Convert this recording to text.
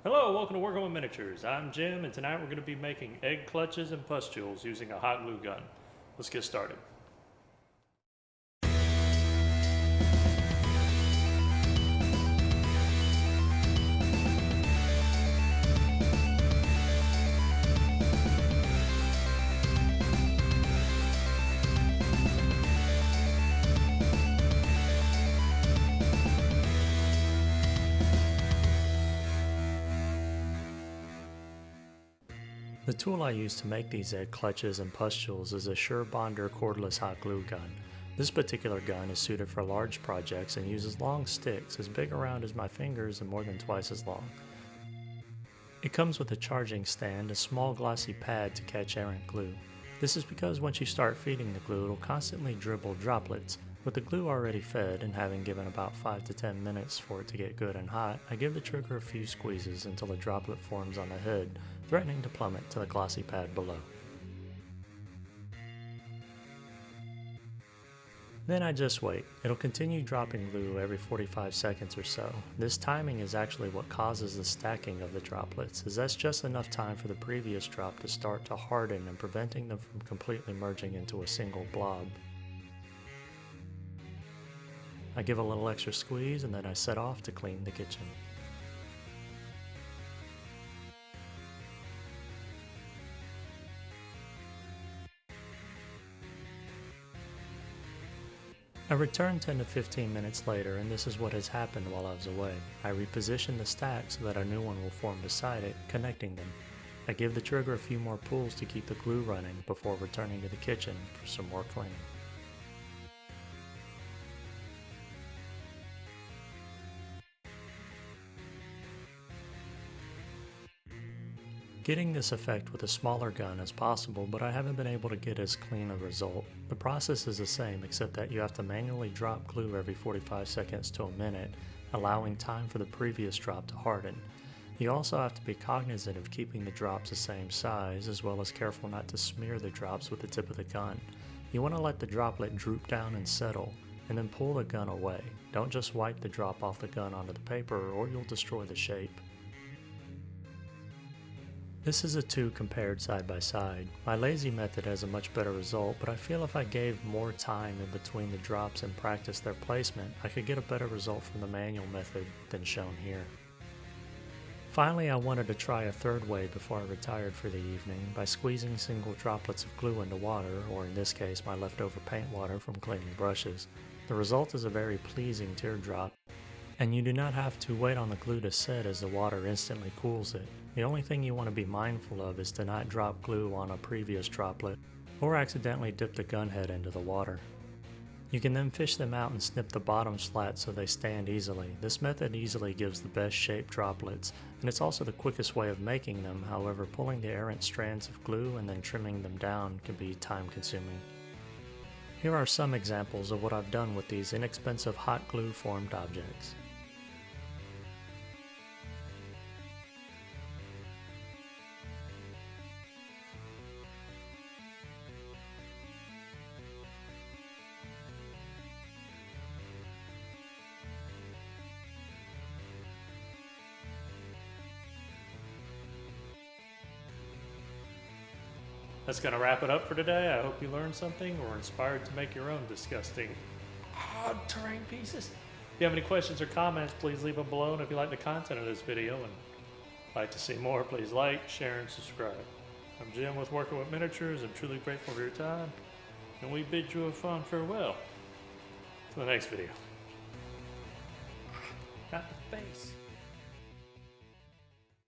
Hello, welcome to Working with Miniatures. I'm Jim, and tonight we're going to be making egg clutches and pustules using a hot glue gun. Let's get started. The tool I use to make these egg clutches and pustules is a SureBonder cordless hot glue gun. This particular gun is suited for large projects and uses long sticks as big around as my fingers and more than twice as long. It comes with a charging stand, a small glossy pad to catch errant glue. This is because once you start feeding the glue, it'll constantly dribble droplets. With the glue already fed and having given about 5 to 10 minutes for it to get good and hot, I give the trigger a few squeezes until a droplet forms on the hood, threatening to plummet to the glossy pad below. Then I just wait. It'll continue dropping glue every 45 seconds or so. This timing is actually what causes the stacking of the droplets, as that's just enough time for the previous drop to start to harden and preventing them from completely merging into a single blob. I give a little extra squeeze and then I set off to clean the kitchen. I return 10 to 15 minutes later, and this is what has happened while I was away. I reposition the stack so that a new one will form beside it, connecting them. I give the trigger a few more pulls to keep the glue running before returning to the kitchen for some more cleaning. Getting this effect with a smaller gun is possible, but I haven't been able to get as clean a result. The process is the same, except that you have to manually drop glue every 45 seconds to a minute, allowing time for the previous drop to harden. You also have to be cognizant of keeping the drops the same size, as well as careful not to smear the drops with the tip of the gun. You want to let the droplet droop down and settle, and then pull the gun away. Don't just wipe the drop off the gun onto the paper, or you'll destroy the shape. This is a two compared side by side. My lazy method has a much better result, but I feel if I gave more time in between the drops and practiced their placement, I could get a better result from the manual method than shown here. Finally, I wanted to try a third way before I retired for the evening by squeezing single droplets of glue into water, or in this case my leftover paint water from cleaning brushes. The result is a very pleasing teardrop, and you do not have to wait on the glue to set as the water instantly cools it. The only thing you want to be mindful of is to not drop glue on a previous droplet or accidentally dip the gun head into the water. You can then fish them out and snip the bottom slat so they stand easily. This method easily gives the best shaped droplets, and it's also the quickest way of making them. However, pulling the errant strands of glue and then trimming them down can be time consuming. Here are some examples of what I've done with these inexpensive hot glue formed objects. That's going to wrap it up for today. I hope you learned something or were inspired to make your own disgusting odd terrain pieces. If you have any questions or comments, please leave them below. And if you like the content of this video and like to see more, please like, share, and subscribe. I'm Jim with Working with Miniatures. I'm truly grateful for your time, and we bid you a fond farewell to the next video. Not the face.